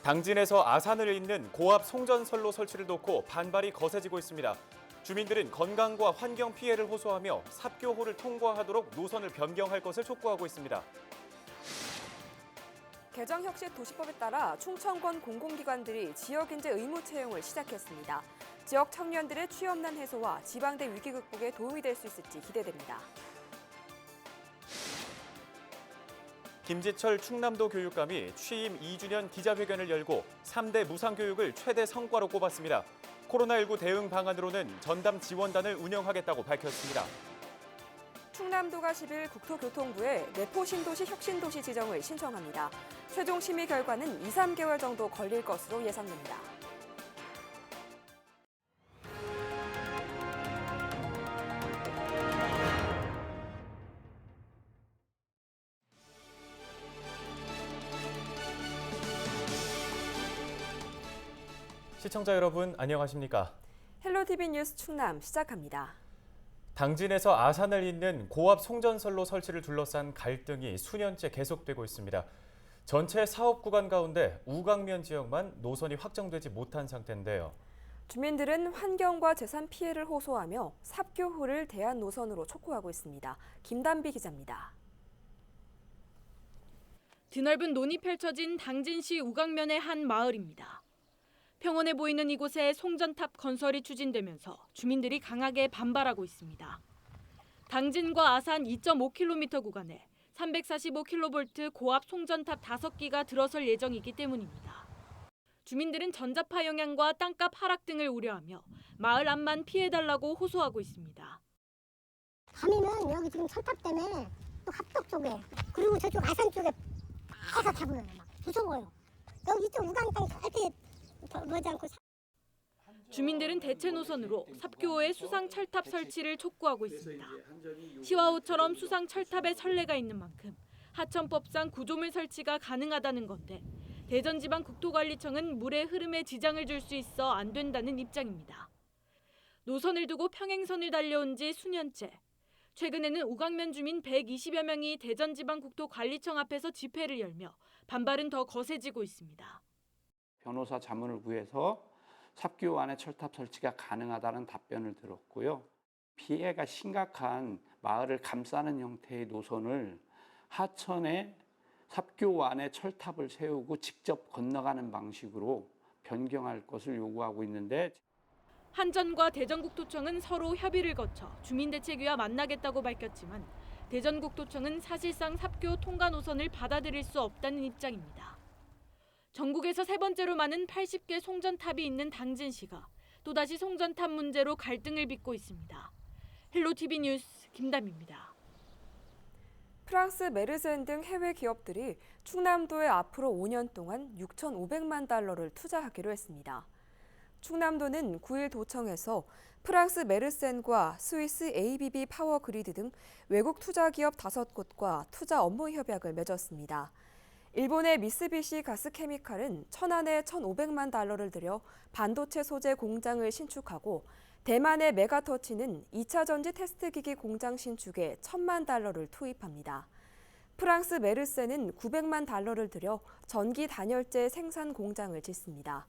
당진에서 아산을 잇는 고압 송전선로 설치를 놓고 반발이 거세지고 있습니다. 주민들은 건강과 환경 피해를 호소하며 삽교호를 통과하도록 노선을 변경할 것을 촉구하고 있습니다. 개정혁신 도시법에 따라 충청권 공공기관들이 지역인재 의무 채용을 시작했습니다. 지역 청년들의 취업난 해소와 지방대 위기 극복에 도움이 될 수 있을지 기대됩니다. 김지철 충남도 교육감이 취임 2주년 기자회견을 열고 3대 무상교육을 최대 성과로 꼽았습니다. 코로나19 대응 방안으로는 전담 지원단을 운영하겠다고 밝혔습니다. 충남도가 10일 국토교통부에 내포 신도시 혁신도시 지정을 신청합니다. 최종 심의 결과는 2~3개월 정도 걸릴 것으로 예상됩니다. 시청자 여러분 안녕하십니까? 헬로티비 뉴스 충남 시작합니다. 당진에서 아산을 잇는 고압 송전선로 설치를 둘러싼 갈등이 수년째 계속되고 있습니다. 전체 사업 구간 가운데 우강면 지역만 노선이 확정되지 못한 상태인데요. 주민들은 환경과 재산 피해를 호소하며 삽교호를 대안 노선으로 촉구하고 있습니다. 김단비 기자입니다. 드넓은 논이 펼쳐진 당진시 우강면의 한 마을입니다. 평온해 보이는 이곳에 송전탑 건설이 추진되면서 주민들이 강하게 반발하고 있습니다. 당진과 아산 2.5km 구간에 345kV 고압 송전탑 5기가 들어설 예정이기 때문입니다. 주민들은 전자파 영향과 땅값 하락 등을 우려하며 마을 앞만 피해달라고 호소하고 있습니다. 밤에는 여기 지금 철탑 때문에 또 합덕 쪽에 그리고 저쪽 아산 쪽에 다 타보여요. 막 무서워요. 여기 이쪽 우강 땅이 절대 머지 않고. 주민들은 대체 노선으로 삽교호의 수상 철탑 설치를 촉구하고 있습니다. 시와호처럼 수상 철탑에 선례가 있는 만큼 하천법상 구조물 설치가 가능하다는 건데 대전지방국토관리청은 물의 흐름에 지장을 줄 수 있어 안 된다는 입장입니다. 노선을 두고 평행선을 달려온 지 수년째. 최근에는 우강면 주민 120여 명이 대전지방국토관리청 앞에서 집회를 열며 반발은 더 거세지고 있습니다. 변호사 자문을 구해서 삽교 안에 철탑 설치가 가능하다는 답변을 들었고요. 피해가 심각한 마을을 감싸는 형태의 노선을 하천에 삽교 안에 철탑을 세우고 직접 건너가는 방식으로 변경할 것을 요구하고 있는데 한전과 대전국토청은 서로 협의를 거쳐 주민대책위와 만나겠다고 밝혔지만 대전국토청은 사실상 삽교 통과 노선을 받아들일 수 없다는 입장입니다. 전국에서 세 번째로 많은 80개 송전탑이 있는 당진시가 또다시 송전탑 문제로 갈등을 빚고 있습니다. 헬로티비 뉴스 김담입니다. 프랑스 메르센 등 해외 기업들이 충남도에 앞으로 5년 동안 6,500만 달러를 투자하기로 했습니다. 충남도는 9일 도청에서 프랑스 메르센과 스위스 ABB 파워그리드 등 외국 투자 기업 5곳과 투자 업무 협약을 맺었습니다. 일본의 미쓰비시 가스케미칼은 천안에 1,500만 달러를 들여 반도체 소재 공장을 신축하고 대만의 메가터치는 2차 전지 테스트기기 공장 신축에 1,000만 달러를 투입합니다. 프랑스 메르센은 900만 달러를 들여 전기 단열재 생산 공장을 짓습니다.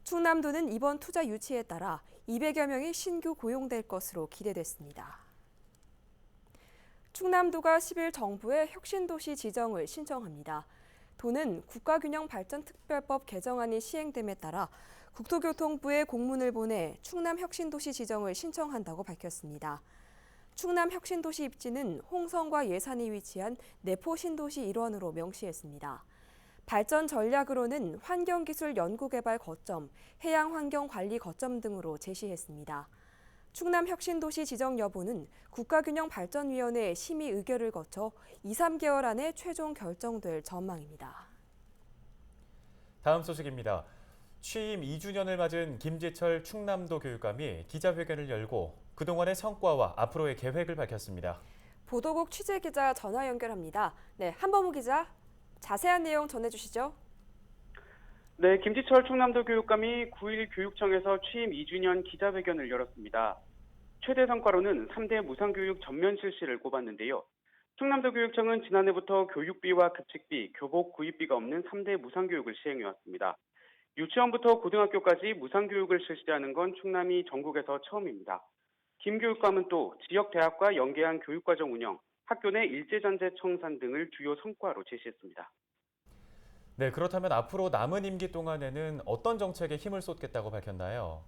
충남도는 이번 투자 유치에 따라 200여 명이 신규 고용될 것으로 기대됐습니다. 충남도가 10일 정부에 혁신도시 지정을 신청합니다. 도는 국가균형발전특별법 개정안이 시행됨에 따라 국토교통부에 공문을 보내 충남혁신도시 지정을 신청한다고 밝혔습니다. 충남혁신도시 입지는 홍성과 예산이 위치한 내포 신도시 일원으로 명시했습니다. 발전 전략으로는 환경기술 연구개발 거점, 해양환경관리 거점 등으로 제시했습니다. 충남혁신도시 지정 여부는 국가균형발전위원회 심의 의결을 거쳐 2~3개월 안에 최종 결정될 전망입니다. 다음 소식입니다. 취임 2주년을 맞은 김지철 충남도 교육감이 기자회견을 열고 그동안의 성과와 앞으로의 계획을 밝혔습니다. 보도국 취재기자 전화 연결합니다. 네, 한범우 기자, 자세한 내용 전해주시죠. 네, 김지철 충남도 교육감이 9일 교육청에서 취임 2주년 기자회견을 열었습니다. 최대 성과로는 3대 무상교육 전면 실시를 꼽았는데요. 충남도 교육청은 지난해부터 교육비와 급식비, 교복 구입비가 없는 3대 무상교육을 시행해왔습니다. 유치원부터 고등학교까지 무상교육을 실시하는 건 충남이 전국에서 처음입니다. 김 교육감은 또 지역 대학과 연계한 교육과정 운영, 학교 내 일제전제 청산 등을 주요 성과로 제시했습니다. 네, 그렇다면 앞으로 남은 임기 동안에는 어떤 정책에 힘을 쏟겠다고 밝혔나요?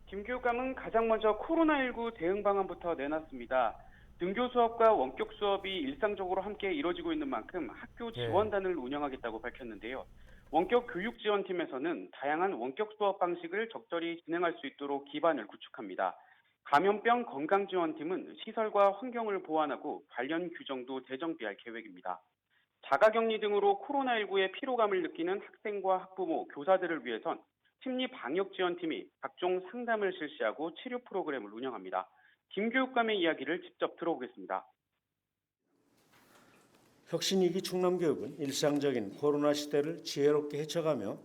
김 교육감은 가장 먼저 코로나19 대응 방안부터 내놨습니다. 등교 수업과 원격 수업이 일상적으로 함께 이뤄지고 있는 만큼 학교 지원단을 운영하겠다고 밝혔는데요. 원격 교육 지원팀에서는 다양한 원격 수업 방식을 적절히 진행할 수 있도록 기반을 구축합니다. 감염병 건강지원팀은 시설과 환경을 보완하고 관련 규정도 재정비할 계획입니다. 자가격리 등으로 코로나19의 피로감을 느끼는 학생과 학부모, 교사들을 위해선 심리방역지원팀이 각종 상담을 실시하고 치료 프로그램을 운영합니다. 김 교육감의 이야기를 직접 들어보겠습니다. 혁신위기 충남교육은 일상적인 코로나 시대를 지혜롭게 헤쳐가며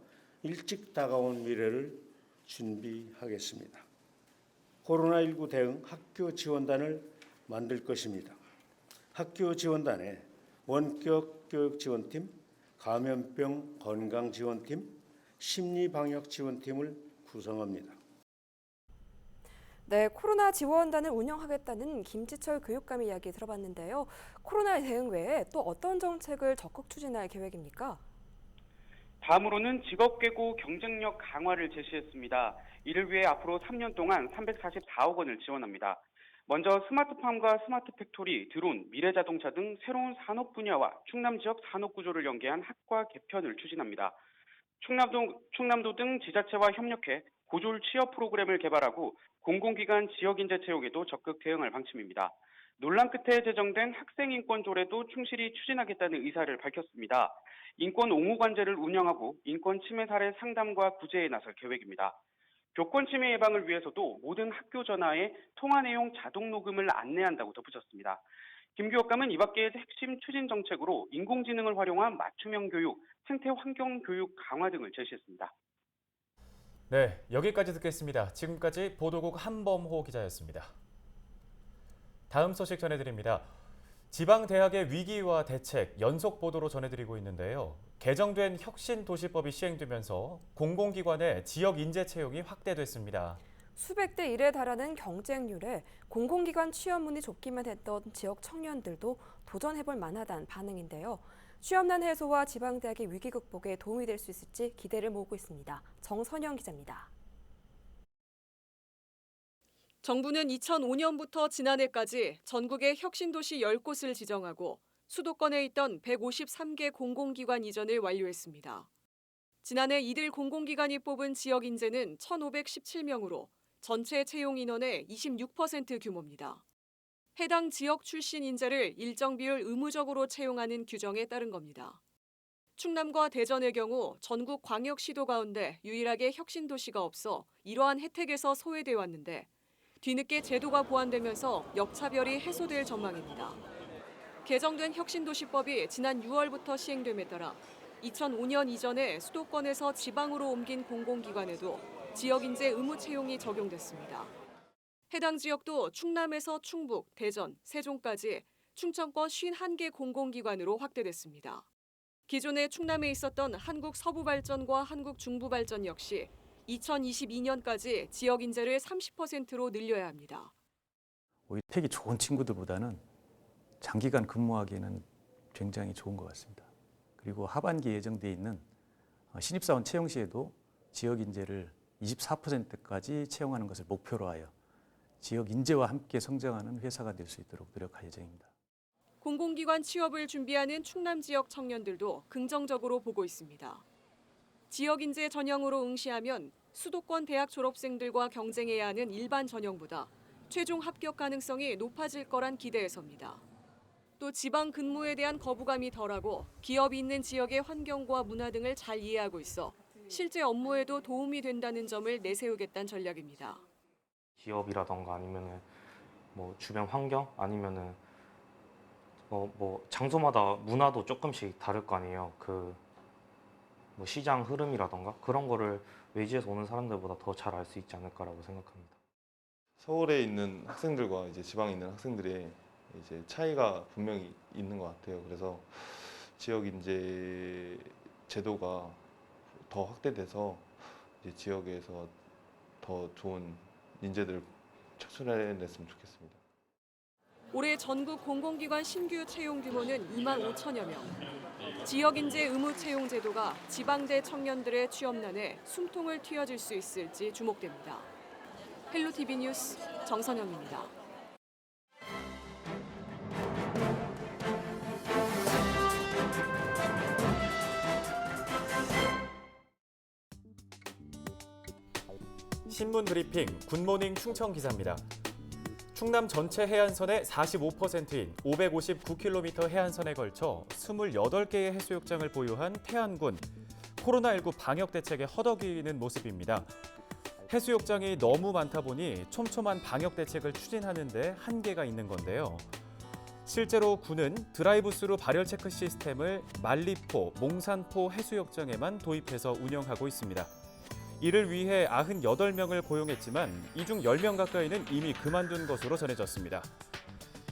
일찍 다가온 미래를 준비하겠습니다. 코로나19 대응 학교 지원단을 만들 것입니다. 학교 지원단에 원격 교육 지원팀, 감염병 건강 지원팀, 심리 방역 지원팀을 구성합니다. 네, 코로나 지원단을 운영하겠다는 김지철 교육감의 이야기 들어봤는데요. 코로나 대응 외에 또 어떤 정책을 적극 추진할 계획입니까? 다음으로는 직업계고 경쟁력 강화를 제시했습니다. 이를 위해 앞으로 3년 동안 344억 원을 지원합니다. 먼저 스마트팜과 스마트팩토리, 드론, 미래자동차 등 새로운 산업 분야와 충남 지역 산업 구조를 연계한 학과 개편을 추진합니다. 충남도 등 지자체와 협력해 고졸 취업 프로그램을 개발하고 공공기관 지역인재 채용에도 적극 대응할 방침입니다. 논란 끝에 제정된 학생인권조례도 충실히 추진하겠다는 의사를 밝혔습니다. 인권 옹호관제를 운영하고 인권 침해 사례 상담과 구제에 나설 계획입니다. 교권 침해 예방을 위해서도 모든 학교 전화에 통화 내용 자동 녹음을 안내한다고 덧붙였습니다. 김 교육감은 이 밖에 핵심 추진 정책으로 인공지능을 활용한 맞춤형 교육, 생태 환경 교육 강화 등을 제시했습니다. 네, 여기까지 듣겠습니다. 지금까지 보도국 한범호 기자였습니다. 다음 소식 전해드립니다. 지방대학의 위기와 대책 연속 보도로 전해드리고 있는데요. 개정된 혁신도시법이 시행되면서 공공기관의 지역 인재 채용이 확대됐습니다. 수백 대 1에 달하는 경쟁률에 공공기관 취업문이 좁기만 했던 지역 청년들도 도전해볼 만하다는 반응인데요. 취업난 해소와 지방대학의 위기 극복에 도움이 될 수 있을지 기대를 모으고 있습니다. 정선영 기자입니다. 정부는 2005년부터 지난해까지 전국의 혁신도시 10곳을 지정하고 수도권에 있던 153개 공공기관 이전을 완료했습니다. 지난해 이들 공공기관이 뽑은 지역 인재는 1,517명으로 전체 채용 인원의 26% 규모입니다. 해당 지역 출신 인재를 일정 비율 의무적으로 채용하는 규정에 따른 겁니다. 충남과 대전의 경우 전국 광역시도 가운데 유일하게 혁신도시가 없어 이러한 혜택에서 소외돼 왔는데 뒤늦게 제도가 보완되면서 역차별이 해소될 전망입니다. 개정된 혁신도시법이 지난 6월부터 시행됨에 따라 2005년 이전에 수도권에서 지방으로 옮긴 공공기관에도 지역인재 의무 채용이 적용됐습니다. 해당 지역도 충남에서 충북, 대전, 세종까지 충청권 51개 공공기관으로 확대됐습니다. 기존에 충남에 있었던 한국서부발전과 한국중부발전 역시 2022년까지 지역 인재를 30%로 늘려야 합니다. 오히려 혜택이 좋은 친구들보다는 장기간 근무하기에는 굉장히 좋은 것 같습니다. 그리고 하반기에 예정돼 있는 신입사원 채용 시에도 지역 인재를 24%까지 채용하는 것을 목표로 하여 지역 인재와 함께 성장하는 회사가 될 수 있도록 노력할 예정입니다. 공공기관 취업을 준비하는 충남 지역 청년들도 긍정적으로 보고 있습니다. 지역 인재 전형으로 응시하면 수도권 대학 졸업생들과 경쟁해야 하는 일반 전형보다 최종 합격 가능성이 높아질 거란 기대에서입니다. 또 지방 근무에 대한 거부감이 덜하고 기업이 있는 지역의 환경과 문화 등을 잘 이해하고 있어 실제 업무에도 도움이 된다는 점을 내세우겠다는 전략입니다. 기업이라던가 아니면은 뭐 주변 환경 아니면은 뭐 장소마다 문화도 조금씩 다를 거 아니에요. 뭐 시장 흐름이라던가 그런 거를 외지에서 오는 사람들보다 더 잘 알 수 있지 않을까라고 생각합니다. 서울에 있는 학생들과 이제 지방에 있는 학생들의 이제 차이가 분명히 있는 것 같아요. 그래서 지역 인재 제도가 더 확대돼서 이제 지역에서 더 좋은 인재들을 착출해냈으면 좋겠습니다. 올해 전국 공공기관 신규 채용 규모는 2만 5천여 명. 지역인재 의무 채용 제도가 지방대 청년들의 취업난에 숨통을 트여줄 수 있을지 주목됩니다. 헬로티비 뉴스 정선영입니다. 신문 브리핑 굿모닝 충청 기사입니다. 충남 전체 해안선의 45%인 559km 해안선에 걸쳐 28개의 해수욕장을 보유한 태안군. 코로나19 방역 대책에 허덕이는 모습입니다. 해수욕장이 너무 많다 보니 촘촘한 방역 대책을 추진하는 데 한계가 있는 건데요. 실제로 군은 드라이브스루 발열 체크 시스템을 만리포, 몽산포 해수욕장에만 도입해서 운영하고 있습니다. 이를 위해 98명을 고용했지만 이 중 10명 가까이는 이미 그만둔 것으로 전해졌습니다.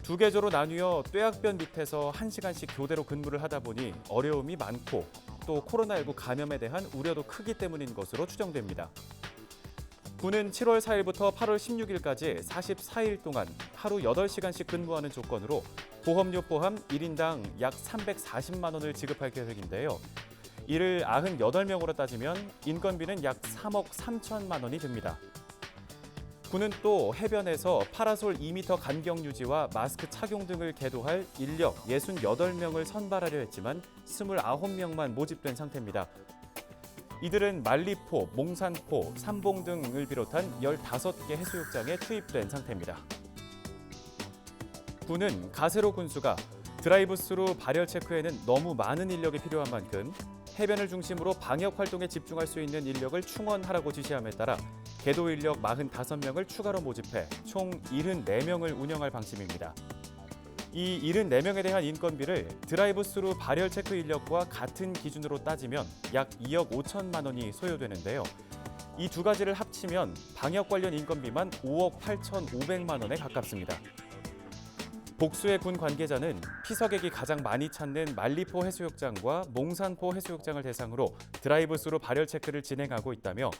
두 계조로 나뉘어 뙤약변 밑에서 1시간씩 교대로 근무를 하다 보니 어려움이 많고 또 코로나19 감염에 대한 우려도 크기 때문인 것으로 추정됩니다. 군은 7월 4일부터 8월 16일까지 44일 동안 하루 8시간씩 근무하는 조건으로 보험료 포함 1인당 약 340만 원을 지급할 계획인데요. 이를 98명으로 따지면 인건비는 약 3억 3천만 원이 듭니다. 군은 또 해변에서 파라솔 2m 간격 유지와 마스크 착용 등을 계도할 인력 68명을 선발하려 했지만 29명만 모집된 상태입니다. 이들은 만리포, 몽산포, 삼봉 등을 비롯한 15개 해수욕장에 투입된 상태입니다. 군은 가세로 군수가 드라이브스루 발열 체크에는 너무 많은 인력이 필요한 만큼 해변을 중심으로 방역 활동에 집중할 수 있는 인력을 충원하라고 지시함에 따라 계도 인력 45명을 추가로 모집해 총 74명을 운영할 방침입니다. 이 74명에 대한 인건비를 드라이브스루 발열 체크 인력과 같은 기준으로 따지면 약 2억 5천만 원이 소요되는데요. 이 두 가지를 합치면 방역 관련 인건비만 5억 8,500만 원에 가깝습니다. 복수의 군 관계자는 피서객이 가장 많이 찾는 만리포 해수욕장과 몽산포 해수욕장을 대상으로 드라이브스루 발열 체크를 진행하고 있다며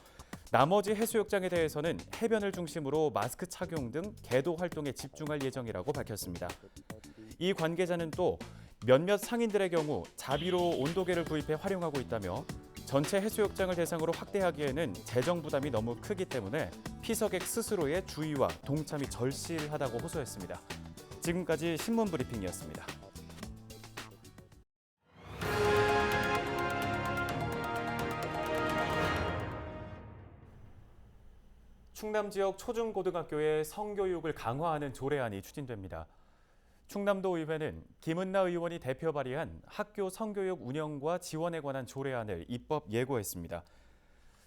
나머지 해수욕장에 대해서는 해변을 중심으로 마스크 착용 등 계도 활동에 집중할 예정이라고 밝혔습니다. 이 관계자는 또 몇몇 상인들의 경우 자비로 온도계를 구입해 활용하고 있다며 전체 해수욕장을 대상으로 확대하기에는 재정 부담이 너무 크기 때문에 피서객 스스로의 주의와 동참이 절실하다고 호소했습니다. 지금까지 신문 브리핑이었습니다. 충남 지역 초중고등학교의 성교육을 강화하는 조례안이 추진됩니다. 충남도 의회는 김은나 의원이 대표 발의한 학교 성교육 운영과 지원에 관한 조례안을 입법 예고했습니다.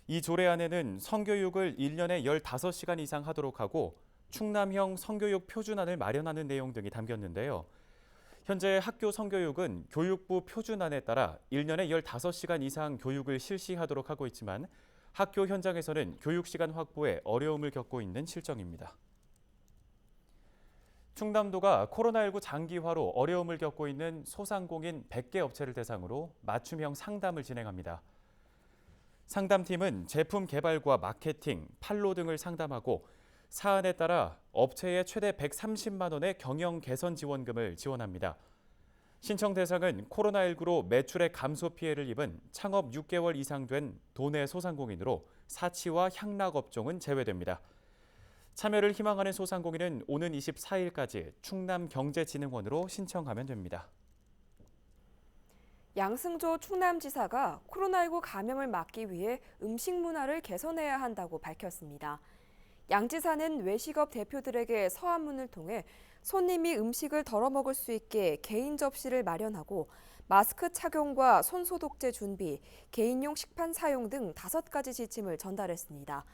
이 조례안에는 성교육을 1년에 15시간 이상 하도록 하고 충남형 성교육 표준안을 마련하는 내용 등이 담겼는데요. 현재 학교 성교육은 교육부 표준안에 따라 1년에 15시간 이상 교육을 실시하도록 하고 있지만 학교 현장에서는 교육 시간 확보에 어려움을 겪고 있는 실정입니다. 충남도가 코로나19 장기화로 어려움을 겪고 있는 소상공인 100개 업체를 대상으로 맞춤형 상담을 진행합니다. 상담팀은 제품 개발과 마케팅, 판로 등을 상담하고 사안에 따라 업체에 최대 130만 원의 경영 개선 지원금을 지원합니다. 신청 대상은 코로나19로 매출의 감소 피해를 입은 창업 6개월 이상 된 도내 소상공인으로 사치와 향락 업종은 제외됩니다. 참여를 희망하는 소상공인은 오는 24일까지 충남경제진흥원으로 신청하면 됩니다. 양승조 충남지사가 코로나19 감염을 막기 위해 음식 문화를 개선해야 한다고 밝혔습니다. 양 지사는 외식업 대표들에게 서한문을 통해 손님이 음식을 덜어 먹을 수 있게 개인 접시를 마련하고 마스크 착용과 손소독제 준비, 개인용 식판 사용 등 5가지 지침을 전달했습니다.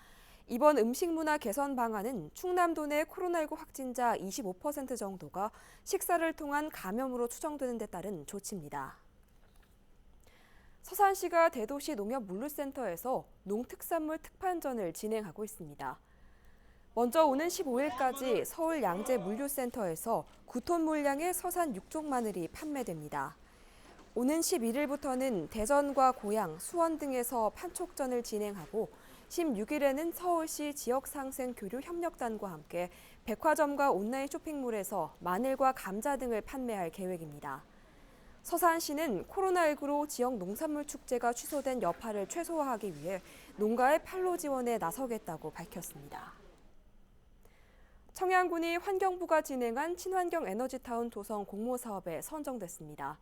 이번 음식 문화 개선 방안은 충남도 내 코로나19 확진자 25% 정도가 식사를 통한 감염으로 추정되는 데 따른 조치입니다. 서산시가 대도시 농협물류센터에서 농특산물 특판전을 진행하고 있습니다. 먼저 오는 15일까지 서울 양재 물류센터에서 9톤 물량의 서산 육종 마늘이 판매됩니다. 오는 11일부터는 대전과 고양, 수원 등에서 판촉전을 진행하고 16일에는 서울시 지역상생교류협력단과 함께 백화점과 온라인 쇼핑몰에서 마늘과 감자 등을 판매할 계획입니다. 서산시는 코로나19로 지역 농산물 축제가 취소된 여파를 최소화하기 위해 농가의 판로 지원에 나서겠다고 밝혔습니다. 청양군이 환경부가 진행한 친환경 에너지타운 조성 공모 사업에 선정됐습니다.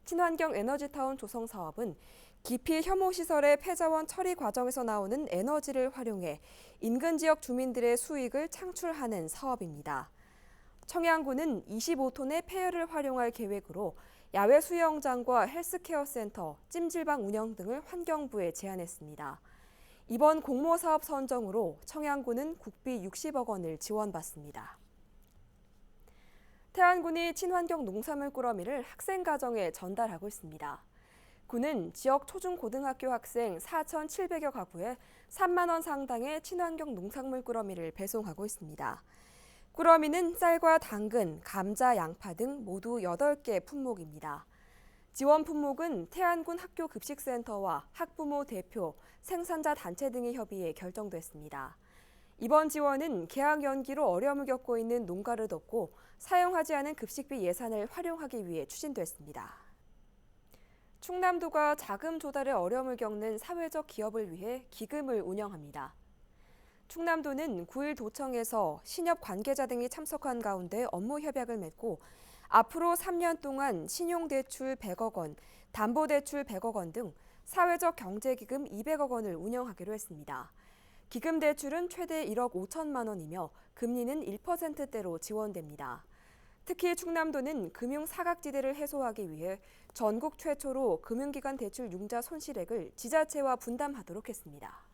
친환경 에너지타운 조성 사업은 기피 혐오시설의 폐자원 처리 과정에서 나오는 에너지를 활용해 인근 지역 주민들의 수익을 창출하는 사업입니다. 청양군은 25톤의 폐열을 활용할 계획으로 야외 수영장과 헬스케어 센터, 찜질방 운영 등을 환경부에 제안했습니다. 이번 공모 사업 선정으로 청양군은 국비 60억 원을 지원받습니다. 태안군이 친환경 농산물 꾸러미를 학생 가정에 전달하고 있습니다. 군은 지역 초중고등학교 학생 4,700여 가구에 3만 원 상당의 친환경 농산물 꾸러미를 배송하고 있습니다. 꾸러미는 쌀과 당근, 감자, 양파 등 모두 8개 품목입니다. 지원 품목은 태안군 학교급식센터와 학부모 대표, 생산자 단체 등이 협의해 결정됐습니다. 이번 지원은 개학 연기로 어려움을 겪고 있는 농가를 돕고 사용하지 않은 급식비 예산을 활용하기 위해 추진됐습니다. 충남도가 자금 조달에 어려움을 겪는 사회적 기업을 위해 기금을 운영합니다. 충남도는 9일 도청에서 신협 관계자 등이 참석한 가운데 업무 협약을 맺고 앞으로 3년 동안 신용대출 100억 원, 담보대출 100억 원 등 사회적 경제기금 200억 원을 운영하기로 했습니다. 기금 대출은 최대 1억 5천만 원이며 금리는 1%대로 지원됩니다. 특히 충남도는 금융 사각지대를 해소하기 위해 전국 최초로 금융기관 대출 융자 손실액을 지자체와 분담하도록 했습니다.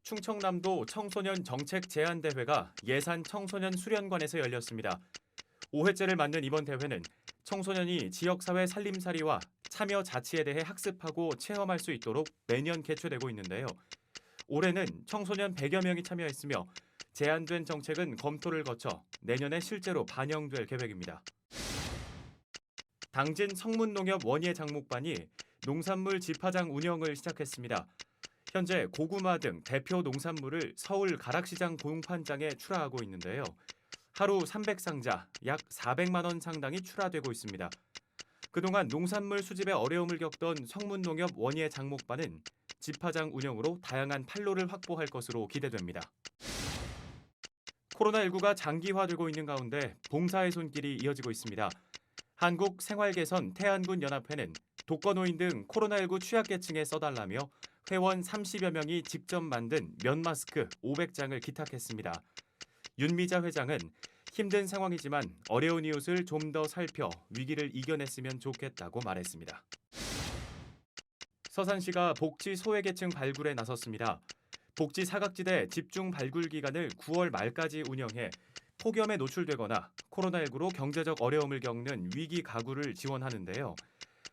충청남도 청소년 정책 제안 대회가 예산 청소년 수련관에서 열렸습니다. 5회째를 맞는 이번 대회는 청소년이 지역사회 살림살이와 참여 자치에 대해 학습하고 체험할 수 있도록 매년 개최되고 있는데요. 올해는 청소년 100여 명이 참여했으며 제안된 정책은 검토를 거쳐 내년에 실제로 반영될 계획입니다. 당진 성문농협 원예 장목반이 농산물 집화장 운영을 시작했습니다. 현재 고구마 등 대표 농산물을 서울 가락시장 공판장에 출하하고 있는데요. 하루 300상자, 약 400만 원 상당이 출하되고 있습니다. 그동안 농산물 수집에 어려움을 겪던 성문농협 원예 장목반은 집화장 운영으로 다양한 판로를 확보할 것으로 기대됩니다. 코로나19가 장기화되고 있는 가운데 봉사의 손길이 이어지고 있습니다. 한국생활개선 태안군 연합회는 독거노인 등 코로나19 취약계층에 써달라며 회원 30여 명이 직접 만든 면 마스크 500장을 기탁했습니다. 윤미자 회장은 힘든 상황이지만 어려운 이웃을 좀 더 살펴 위기를 이겨냈으면 좋겠다고 말했습니다. 서산시가 복지 소외계층 발굴에 나섰습니다. 복지 사각지대 집중 발굴 기간을 9월 말까지 운영해 폭염에 노출되거나 코로나19로 경제적 어려움을 겪는 위기 가구를 지원하는데요.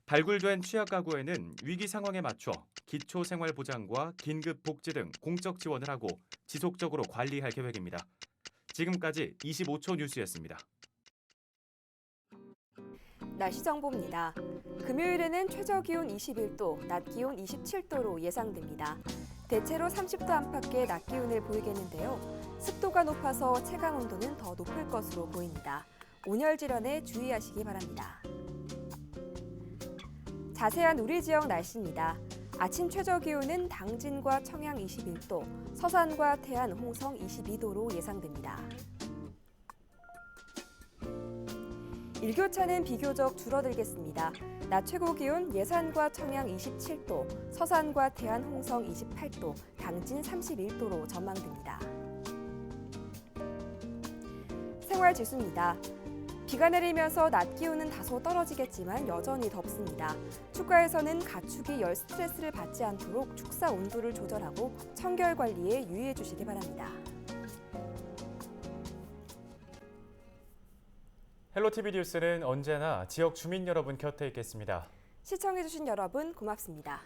발굴된 취약 가구에는 위기 상황에 맞춰 기초생활보장과 긴급복지 등 공적 지원을 하고 지속적으로 관리할 계획입니다. 지금까지 25초 뉴스였습니다. 날씨 정보입니다. 금요일에는 최저기온 21도, 낮기온 27도로 예상됩니다. 대체로 30도 안팎의 낮 기온을 보이겠는데요. 습도가 높아서 체감 온도는 더 높을 것으로 보입니다. 온열 질환에 주의하시기 바랍니다. 자세한 우리 지역 날씨입니다. 아침 최저 기온은 당진과 청양 21도, 서산과 태안, 홍성 22도로 예상됩니다. 일교차는 비교적 줄어들겠습니다. 낮 최고 기온 예산과 청양 27도, 서산과 태안, 홍성 28도, 당진 31도로 전망됩니다. 생활지수입니다. 비가 내리면서 낮 기온은 다소 떨어지겠지만 여전히 덥습니다. 축가에서는 가축이 열 스트레스를 받지 않도록 축사 온도를 조절하고 청결 관리에 유의해 주시기 바랍니다. 헬로티비 뉴스는 언제나 지역 주민 여러분 곁에 있겠습니다. 시청해 주신 여러분 고맙습니다.